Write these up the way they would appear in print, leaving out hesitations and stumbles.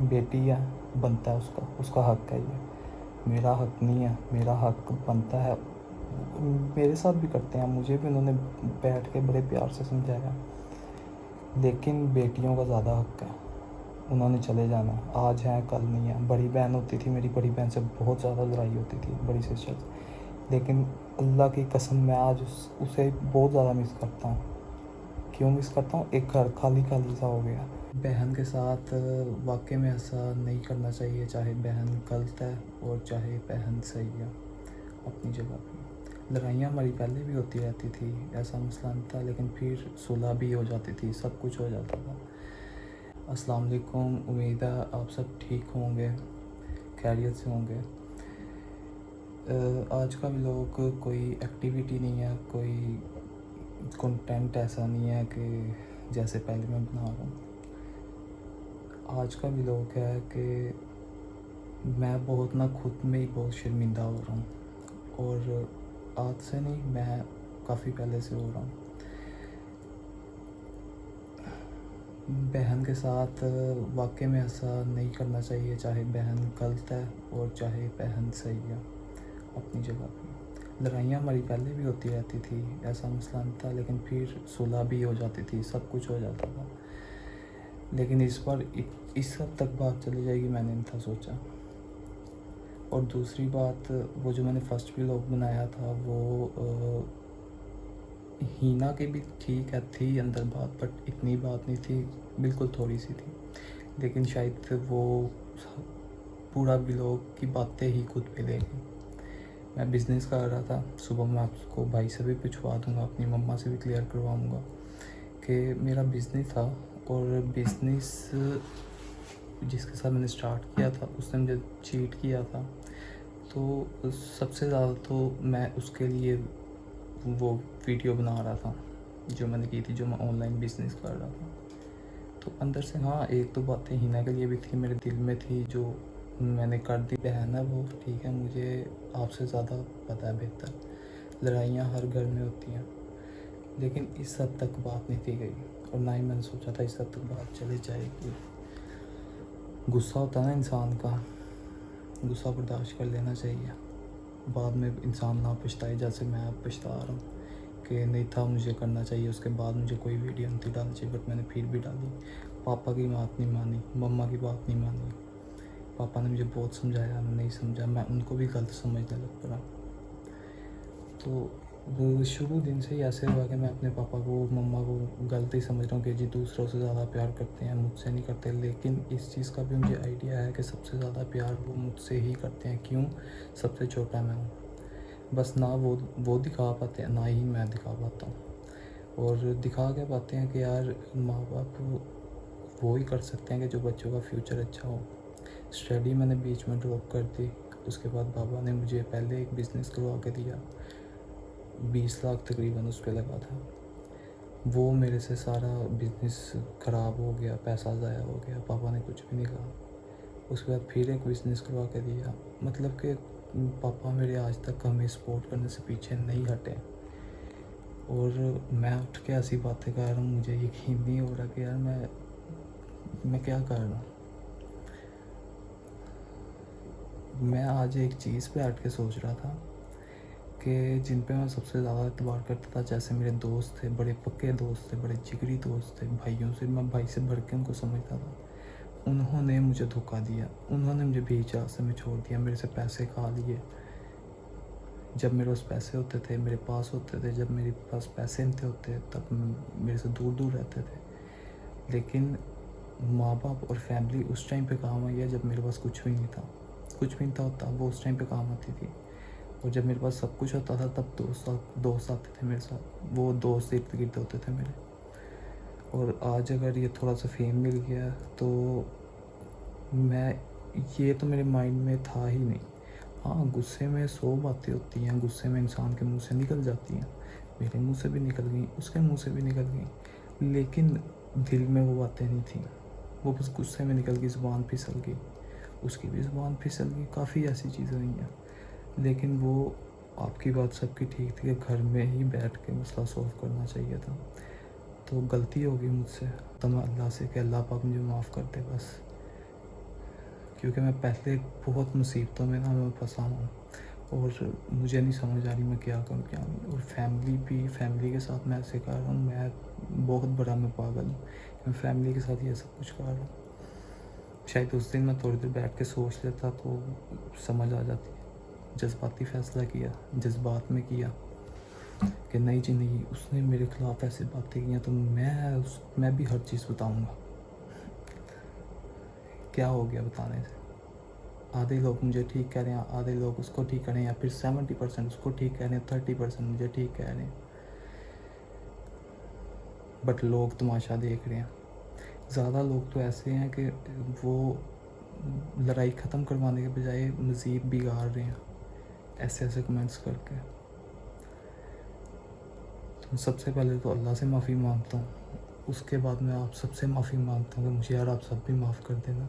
बेटी है, बनता है उसका उसका हक है ये। मेरा हक नहीं है, मेरा हक बनता है। मेरे साथ भी करते हैं, मुझे भी उन्होंने बैठ के बड़े प्यार से समझाया, लेकिन बेटियों का ज़्यादा हक है। उन्होंने चले जाना है, आज है कल नहीं है। बड़ी बहन होती थी, मेरी बड़ी बहन से बहुत ज़्यादा लड़ाई होती थी, बड़ी सिस्टर से। लेकिन अल्लाह की कसम मैं आज उसे बहुत ज़्यादा मिस करता हूँ। क्यों मिस करता हूँ? एक घर खाली खाली सा हो गया। बहन के साथ वाकई में ऐसा नहीं करना चाहिए, चाहे बहन गलत है और चाहे बहन सही है अपनी जगह पे। लड़ाइयाँ हमारी पहले भी होती रहती थी, ऐसा मसला नहीं था, लेकिन फिर सुलह भी हो जाती थी, सब कुछ हो जाता था। अस्सलाम वालेकुम, उम्मीद है आप सब ठीक होंगे, खैरियत से होंगे। आज का व्लॉग कोई एक्टिविटी नहीं है, कोई कंटेंट ऐसा नहीं है कि जैसे पहले मैं बना रहा हूँ। आज का व्लॉग है कि मैं बहुत ना खुद में ही बहुत शर्मिंदा हो रहा हूँ, और आज से नहीं, मैं काफ़ी पहले से हो रहा हूँ। बहन के साथ वाकई में ऐसा नहीं करना चाहिए, चाहे बहन गलत है और चाहे बहन सही है अपनी जगह पे। लड़ाइयाँ हमारी पहले भी होती रहती थी, ऐसा मसला नहीं था, लेकिन फिर सुलह भी हो जाती थी, सब कुछ हो जाता था। लेकिन इस बार इस हद तक बात चली जाएगी मैंने नहीं था सोचा। और दूसरी बात, वो जो मैंने फ़र्स्ट व्लॉग बनाया था वो हीना की भी ठीक है, थी अंदर बात, बट इतनी बात नहीं थी, बिल्कुल थोड़ी सी थी। लेकिन शायद वो पूरा व्लॉग की बातें ही खुद पे लेगी। मैं बिज़नेस कर रहा था, सुबह मैं आपको भाई से भी पूछवा दूँगा, अपनी मम्मा से भी क्लियर करवाऊँगा कि मेरा बिज़नेस था। और बिज़नेस जिसके साथ मैंने स्टार्ट किया था उसने मुझे चीट किया था, तो सबसे ज़्यादा तो मैं उसके लिए वो वीडियो बना रहा था जो मैंने की थी, जो मैं ऑनलाइन बिज़नेस कर रहा था। तो अंदर से हाँ, एक दो बातें हिना के लिए भी थी, मेरे दिल में थी, जो मैंने कर दी। बहन है वो, ठीक है, मुझे आपसे ज़्यादा पता है बेहतर, लड़ाइयाँ हर घर में होती हैं, लेकिन इस हद तक बात नहीं थी गई, और ना ही मैंने सोचा था इस हद तक बात चली जाएगी। गुस्सा होता है ना इंसान का, गुस्सा बर्दाश्त कर लेना चाहिए, बाद में इंसान ना पछताए, जैसे मैं अब पछता रहा हूँ कि नहीं था मुझे करना चाहिए। उसके बाद मुझे कोई वीडियो नहीं थी डालनी चाहिए, बट मैंने फिर भी डाली। पापा की बात नहीं मानी, मम्मा की बात नहीं मानी। पापा ने मुझे बहुत समझाया, मैं नहीं समझा, मैं उनको भी गलत समझने लग पड़ा। तो वो शुरू दिन से ही ऐसे हुआ कि मैं अपने पापा को, मम्मा को गलत ही समझ रहा हूँ कि जी दूसरों से ज़्यादा प्यार करते हैं, मुझसे नहीं करते। लेकिन इस चीज़ का भी मुझे आइडिया है कि सबसे ज़्यादा प्यार वो मुझसे ही करते हैं। क्यों? सबसे छोटा मैं हूँ, बस ना वो दिखा पाते हैं, ना ही मैं दिखा पाता हूँ। और दिखा क्या पाते हैं कि यार माँ बाप वो ही कर सकते हैं कि जो बच्चों का फ्यूचर अच्छा हो। स्टडी मैंने बीच में ड्रॉप कर दी, उसके बाद बाबा ने मुझे पहले एक बिज़नेस करवा के दिया, 20 लाख तकरीबन उस पर लगा था। वो मेरे से सारा बिज़नेस ख़राब हो गया, पैसा ज़ाया हो गया, पापा ने कुछ भी नहीं कहा। उसके बाद फिर एक बिज़नेस करवा के दिया, मतलब कि पापा मेरे आज तक हमें सपोर्ट करने से पीछे नहीं हटे। और मैं उठ के ऐसी बातें कर रहा हूँ, मुझे यकीन नहीं हो रहा कि यार मैं क्या कर रहा हूँ। मैं आज एक चीज़ पे हट के सोच रहा था कि जिन पे मैं सबसे ज़्यादा एतबार करता था, जैसे मेरे दोस्त थे, बड़े पक्के दोस्त थे, बड़े जिगरी दोस्त थे, भाइयों से मैं भाई से बढ़ के उनको समझता था, उन्होंने मुझे धोखा दिया, उन्होंने मुझे बीच रास्ते में छोड़ दिया, मेरे से पैसे खा लिए। जब मेरे पास पैसे होते थे, मेरे पास होते थे, जब मेरे पास पैसे नहीं थे होते, तब मेरे से दूर दूर रहते थे। लेकिन माँ बाप और फैमिली उस टाइम पे काम आई है जब मेरे पास कुछ भी नहीं था, कुछ भी नहीं था होता, वो उस टाइम पे काम आती थी। और जब मेरे पास सब कुछ होता था तब दोस्त आते थे मेरे साथ, वो दोस्त इर्द गिर्द होते थे मेरे। और आज अगर ये थोड़ा सा फेम मिल गया तो मैं, ये तो मेरे माइंड में था ही नहीं। हाँ, गुस्से में 100 बातें होती हैं, गुस्से में इंसान के मुंह से निकल जाती हैं, मेरे मुंह से भी निकल गई, उसके मुंह से भी निकल गई, लेकिन दिल में वो बातें नहीं थी। वो बस गुस्से में निकल गई, ज़ुबान फिसल गई, उसकी भी ज़ुबान फिसल गई, काफ़ी ऐसी चीज़ें हुई हैं। लेकिन वो आपकी बात सबकी ठीक थी कि घर में ही बैठ के मसला सॉल्व करना चाहिए था। तो गलती हो गई मुझसे, तो मैं अल्लाह से कि अल्लाह पाक मुझे माफ़ कर दे बस। क्योंकि मैं पहले बहुत मुसीबतों में ना मैं फंसा हूँ और मुझे नहीं समझ आ रही मैं क्या करूँ क्या नहीं। और फैमिली के साथ मैं ऐसे कर रहा हूँ, मैं बहुत बड़ा मैं पागल हूँ, मैं फैमिली के साथ ये सब कुछ कर रहा हूँ। शायद उस दिन मैं थोड़ी देर बैठ के सोच लेता तो समझ आ जाती। जज्बाती फ़ैसला किया, जज्बात में किया कि नहीं जी नहीं, उसने मेरे ख़िलाफ़ ऐसे बातें की हैं तो मैं भी हर चीज़ बताऊँगा। क्या हो गया बताने से? आधे लोग मुझे ठीक कह रहे हैं, आधे लोग उसको ठीक कह रहे हैं, या फिर 70% उसको ठीक कह रहे हैं, 30% मुझे ठीक कह रहे हैं। बट लोग तमाशा देख रहे हैं। ज़्यादा लोग तो ऐसे हैं कि वो लड़ाई ख़त्म करवाने के बजाय मज़ीद बिगाड़ रहे हैं ऐसे ऐसे कमेंट्स करके। तो सबसे पहले तो अल्लाह से माफ़ी मांगता हूँ, उसके बाद मैं आप सबसे माफ़ी मांगता हूँ कि मुझे यार आप सब भी माफ़ कर देना,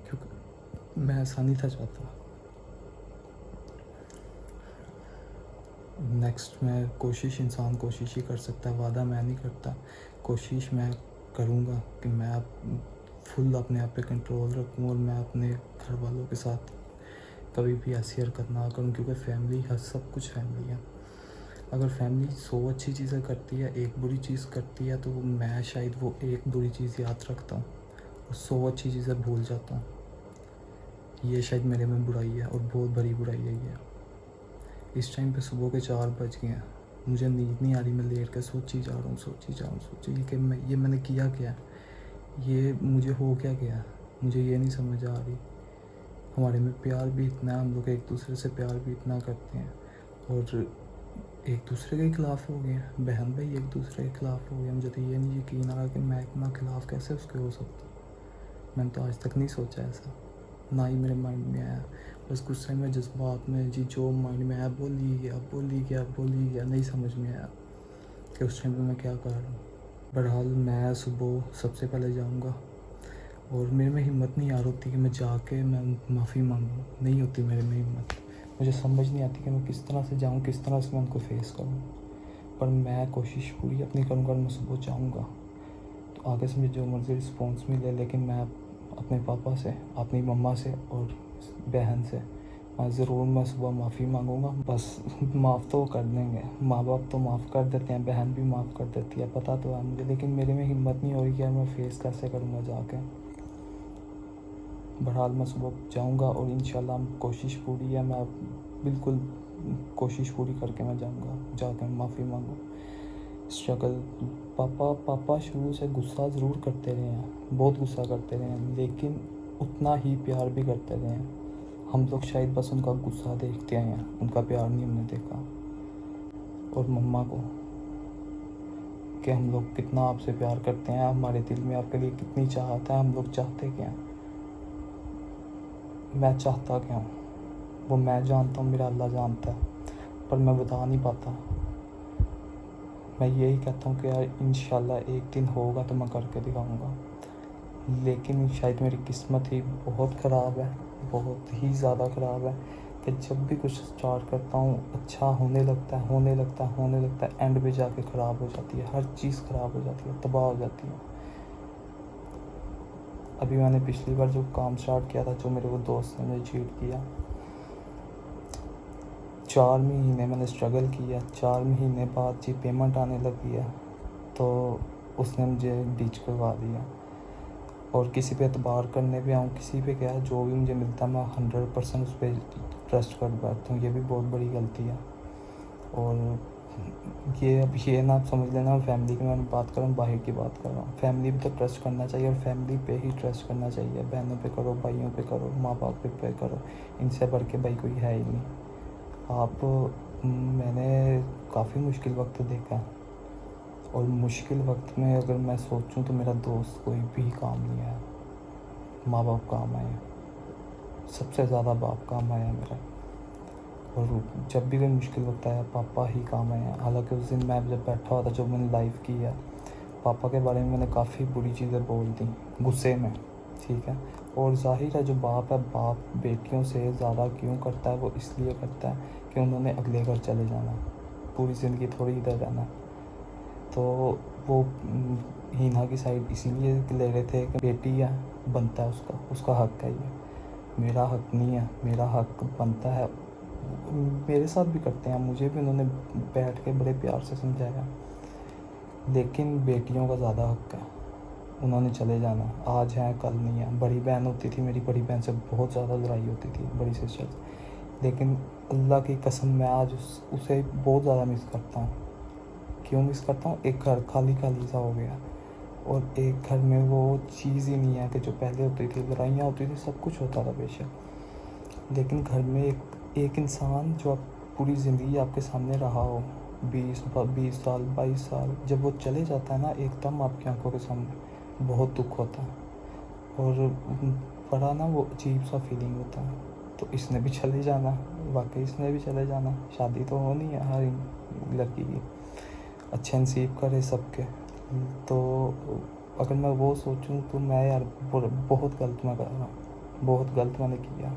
क्योंकि मैं ऐसा नहीं था चाहता। नेक्स्ट मैं इंसान कोशिश ही कर सकता है, वादा मैं नहीं करता। कोशिश मैं करूँगा कि मैं अब फुल अपने आप पे कंट्रोल रखूँ और मैं अपने घर वालों के साथ कभी भी ऐसी हरकत ना करूँ, क्योंकि फैमिली है, सब कुछ फैमिली है। अगर फैमिली 100 अच्छी चीज़ें करती है, एक बुरी चीज़ करती है, तो मैं शायद वो एक बुरी चीज़ याद रखता हूँ और 100 अच्छी चीज़ें भूल जाता हूँ। ये शायद मेरे में बुराई है और बहुत बड़ी बुराई है ये। इस टाइम पे सुबह के 4 बज गए हैं, मुझे नींद नहीं आ रही, मैं लेट कर सोची जा रहा हूँ सोची कि मैंने किया क्या, ये मुझे हो क्या गया, मुझे ये नहीं समझ आ रही। हमारे में प्यार भी इतना है, हम लोग एक दूसरे से प्यार भी इतना करते हैं और एक दूसरे के ख़िलाफ़ हो गए हैं, बहन भाई एक दूसरे के ख़िलाफ़ हो गए। मुझे तो ये नहीं यकीन आ रहा कि मैं इतना ख़िलाफ़ कैसे उसके हो सकता। मैंने तो आज तक नहीं सोचा ऐसा, ना ही मेरे माइंड में आया। बस गुस्से में, जज्बात में जी जो माइंड में आया बोली गया, नहीं समझ में आया कि उस टाइम पे मैं क्या कर रहा हूँ। बहरहाल मैं सुबह सबसे पहले जाऊँगा और मेरे में हिम्मत नहीं यार होती कि मैं जाके मैं माफ़ी मांगूँ, नहीं होती मेरे में हिम्मत। मुझे समझ नहीं आती कि मैं किस तरह से जाऊँ, किस तरह से मैं उनको फेस करूँ। पर मैं कोशिश पूरी अपनी करूँगा, मैं सुबह जाऊँगा तो आगे से मुझे जो मर्ज़ी रिस्पॉन्स मिले, लेकिन मैं अपने पापा से, अपनी मम्मा से और बहन से मैं सुबह माफ़ी मांगूँगा। बस माफ़ तो कर देंगे, माँ बाप तो माफ़ कर देते हैं, बहन भी माफ़ कर देती है, पता तो है मुझे, लेकिन मेरे में हिम्मत नहीं हो रही कि यार मैं फेस कैसे करूँगा जाके। बहरहाल मैं सुबह जाऊँगा और इंशाल्लाह कोशिश पूरी है, मैं बिल्कुल कोशिश पूरी करके मैं जाऊँगा, जाके माफ़ी मांगूँ। स्ट्रगल पापा शुरू से गुस्सा ज़रूर करते रहे हैं, बहुत गुस्सा करते रहे हैं, लेकिन उतना ही प्यार भी करते रहे हैं। हम लोग शायद बस उनका गुस्सा देखते आए हैं, उनका प्यार नहीं हमने देखा। और मम्मा को कि हम लोग कितना आपसे प्यार करते हैं, हमारे दिल में आपके लिए कितनी चाहत है, हम लोग चाहते क्या हैं, मैं चाहता क्या हूँ वो मैं जानता हूँ, मेरा अल्लाह जानता है, पर मैं बता नहीं पाता। मैं यही कहता हूँ कि यार इंशाल्लाह एक दिन होगा तो मैं करके दिखाऊँगा, लेकिन शायद मेरी किस्मत ही बहुत ख़राब है, बहुत ही ज़्यादा ख़राब है कि जब भी कुछ स्टार्ट करता हूँ अच्छा होने लगता है, एंड पे जाके ख़राब हो जाती है, हर चीज़ ख़राब हो जाती है, तबाह हो जाती है। अभी मैंने पिछली बार जो काम स्टार्ट किया था, जो मेरे वो दोस्त ने मुझे चीट किया, 4 महीने मैंने स्ट्रगल किया, 4 महीने बाद जी पेमेंट आने लगी है तो उसने मुझे डीच करवा दिया। और किसी पे एतबार करने पे आऊँ, किसी पे क्या है, जो भी मुझे मिलता है मैं 100% उस पर ट्रस्ट कर बैठता हूँ, ये भी बहुत बड़ी गलती है। और ये ना आप समझ लेना, फैमिली की मैं बात कर रहा हूँ, बाहर की बात कर रहा हूँ। फैमिली पे तो ट्रस्ट करना चाहिए और फैमिली पे ही ट्रस्ट करना चाहिए, बहनों पे करो, भाइयों पे करो, माँ बाप पे करो, इनसे बढ़ के भाई कोई है ही नहीं। मैंने काफ़ी मुश्किल वक्त देखा है और मुश्किल वक्त में अगर मैं सोचूं तो मेरा दोस्त कोई भी काम नहीं आया, माँ बाप काम आए, सबसे ज़्यादा बाप काम आया मेरा। और जब भी कोई मुश्किल वक्त आया पापा ही काम आए हैं। हालांकि उस दिन मैं जब बैठा हुआ था, जो मैंने लाइव की है, पापा के बारे में मैंने काफ़ी बुरी चीज़ें बोल दी गुस्से में, ठीक है। और जाहिर है जो बाप है, बाप बेटियों से ज़्यादा क्यों करता है, वो इसलिए करता है कि उन्होंने अगले घर चले जाना, पूरी ज़िंदगी थोड़ी इधर रहना। तो वो हीना की साइड इसीलिए ले रहे थे कि बेटी है, बनता है उसका हक है ये। मेरा हक नहीं है, मेरा हक बनता है। मेरे साथ भी करते हैं, मुझे भी उन्होंने बैठ के बड़े प्यार से समझाया, लेकिन बेटियों का ज़्यादा हक है। उन्होंने चले जाना, आज है कल नहीं है। बड़ी बहन होती थी, मेरी बड़ी बहन से बहुत ज़्यादा लड़ाई होती थी, बड़ी सिस्टर से, लेकिन अल्लाह की कसम मैं आज उसे बहुत ज़्यादा मिस करता हूँ। क्यों मिस करता हूँ? एक घर खाली खाली सा हो गया, और एक घर में वो चीज़ ही नहीं है कि जो पहले होती थी। लड़ाइयाँ होती थी, सब कुछ होता था बेशक, लेकिन घर में एक इंसान जो आप पूरी ज़िंदगी आपके सामने रहा हो, 20 साल 22 साल, जब वो चले जाता है ना एकदम आपकी आंखों के सामने, बहुत दुख होता है, और बड़ा ना वो अजीब सा फीलिंग होता है। तो इसने भी चले जाना, वाकई इसने भी चले जाना। शादी तो होनी है हर लड़की की, अच्छे नसीब करे सबके। तो अगर मैं वो सोचूं तो मैं यार बहुत गलत मैं कर रहा हूँ, बहुत गलत मैंने किया।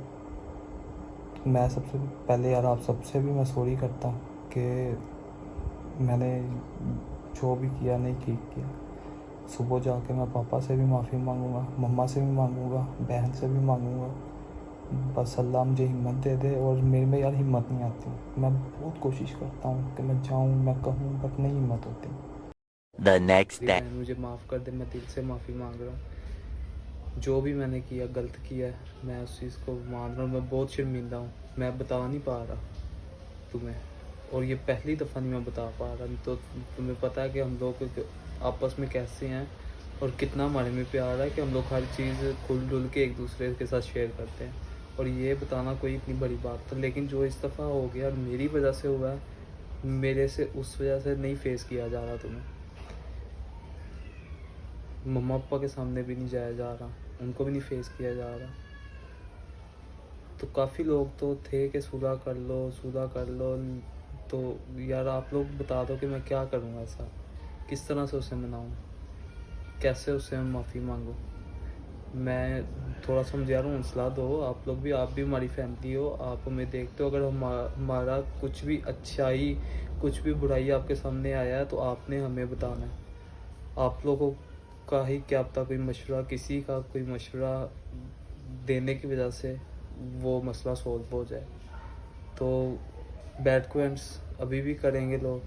मैं सबसे पहले यार आप सबसे भी मैं सॉरी करता हूँ कि मैंने जो भी किया नहीं ठीक किया। सुबह जाके मैं पापा से भी माफ़ी मांगूंगा, मम्मा से भी मांगूंगा, बहन से भी मांगूंगा। बस अल्लाह मुझे हिम्मत दे दे, और मेरे में यार हिम्मत नहीं आती। मैं बहुत कोशिश करता हूँ कि मैं जाऊँ, मैं कहूँ, बट नहीं हिम्मत होती। The next day. बहन मुझे माफ़ कर दे, मैं दिल से माफ़ी मांग रहा हूँ। जो भी मैंने किया गलत किया है, मैं उस चीज़ को मान रहा हूँ। मैं बहुत शर्मिंदा हूँ, मैं बता नहीं पा रहा तुम्हें, और ये पहली दफ़ा नहीं मैं बता पा रहा। तो तुम्हें पता है कि हम लोग आपस में कैसे हैं, और कितना हमारे में प्यार है कि हम लोग हर चीज़ खुल डुल के एक दूसरे के साथ शेयर करते हैं। और ये बताना कोई इतनी बड़ी बात था, लेकिन जो इस दफ़ा हो गया और मेरी वजह से हुआ है, मेरे से उस वजह से नहीं फेस किया जा रहा तुम्हें। मम्मा पापा के सामने भी नहीं जाया जा रहा, उनको भी नहीं फेस किया जा रहा। तो काफ़ी लोग तो थे कि सुलह कर लो, सुलह कर लो। तो यार आप लोग बता दो कि मैं क्या करूँ ऐसा, किस तरह से उसे मनाऊँ, कैसे उससे मैं माफ़ी मांगूँ। मैं थोड़ा सा मुझे यार हौसला दो, आप लोग भी, आप भी हमारी फैमिली हो, आप हमें देखते हो। अगर हमारा कुछ भी अच्छाई, कुछ भी बुराई आपके सामने आया है, तो आपने हमें बताना है। आप लोगों का ही क्या पता कोई मशवरा, किसी का कोई मशवरा देने की वजह से वो मसला सॉल्व हो जाए। तो बैड कमेंट्स अभी भी करेंगे लोग,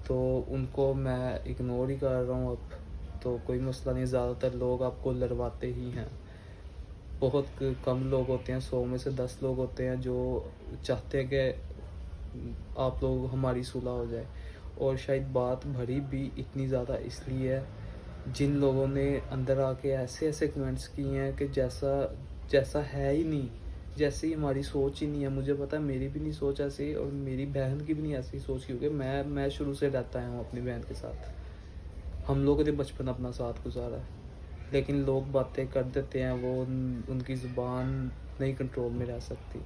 तो उनको मैं इग्नोर ही कर रहा हूँ अब। तो कोई मसला नहीं, ज़्यादातर लोग आपको लड़वाते ही हैं। बहुत कम लोग होते हैं, 100 में से 10 लोग होते हैं जो चाहते हैं कि आप लोग हमारी सुलह हो जाए। और शायद बात भरी भी इतनी ज़्यादा इसलिए है, जिन लोगों ने अंदर आके ऐसे ऐसे कमेंट्स किए हैं कि जैसा जैसा है ही नहीं, जैसे ही हमारी सोच ही नहीं है। मुझे पता है मेरी भी नहीं सोच ऐसी, और मेरी बहन की भी नहीं ऐसी सोच, क्योंकि मैं शुरू से रहता आया हूँ अपनी बहन के साथ। हम लोगों ने बचपन अपना साथ गुजारा है, लेकिन लोग बातें कर देते हैं, वो उनकी ज़ुबान नहीं कंट्रोल में रह सकती।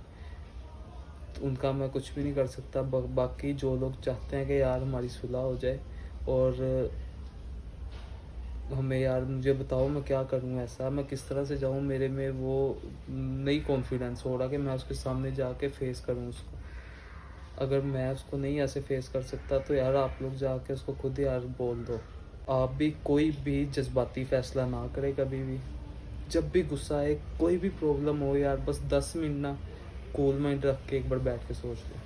तो उनका मैं कुछ भी नहीं कर सकता। बाकी जो लोग चाहते हैं कि यार हमारी सुलह हो जाए, और हमें यार, मुझे बताओ मैं क्या करूँ ऐसा, मैं किस तरह से जाऊँ। मेरे में वो नहीं कॉन्फिडेंस हो रहा कि मैं उसके सामने जाके फेस करूँ उसको। अगर मैं उसको नहीं ऐसे फेस कर सकता, तो यार आप लोग जाके उसको खुद यार बोल दो। आप भी कोई भी जज्बाती फ़ैसला ना करें कभी भी। जब भी गुस्सा आए, कोई भी प्रॉब्लम हो यार, बस 10 मिनट ना कूल माइंड रख के एक बार बैठ के सोच लो।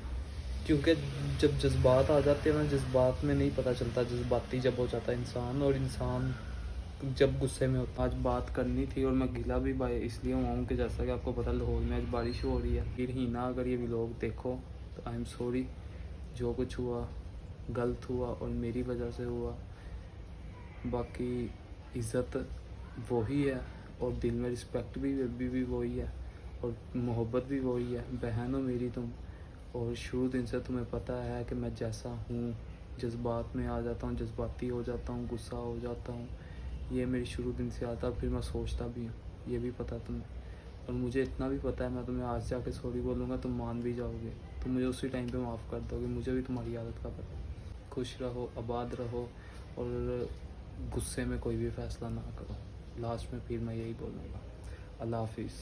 क्योंकि जब जज़्बात आ जाते हैं ना, जज़्बात में नहीं पता चलता, जज़्बाती जब हो जाता है इंसान, और इंसान जब गुस्से में होता। आज बात करनी थी, और मैं गिला भी भाई इसलिए हुआ हूँ कि जैसा कि आपको पता लाहौर में आज बारिश हो रही है। फिर ही ना, अगर ये व्लॉग देखो तो आई एम सॉरी। जो कुछ हुआ गलत हुआ, और मेरी वजह से हुआ। बाकी इज़्ज़त वही है, और दिल में रिस्पेक्ट भी अभी भी वही है, और मोहब्बत भी वही है। बहन हो मेरी तुम, और शुरू दिन से तुम्हें पता है कि मैं जैसा हूँ, जज्बात में आ जाता हूँ, जज्बाती हो जाता हूँ, गुस्सा हो जाता हूँ। ये मेरी शुरू दिन से आता, फिर मैं सोचता भी हूँ, ये भी पता तुम्हें। और मुझे इतना भी पता है, मैं तुम्हें आज जाके सॉरी बोलूँगा, तुम मान भी जाओगे, तो मुझे उसी टाइम पे माफ़ कर दोगे। मुझे भी तुम्हारी आदत का पता है। खुश रहो, आबाद रहो, और गुस्से में कोई भी फ़ैसला ना करो। लास्ट में फिर मैं यही बोलूँगा, अल्लाह हाफिज़।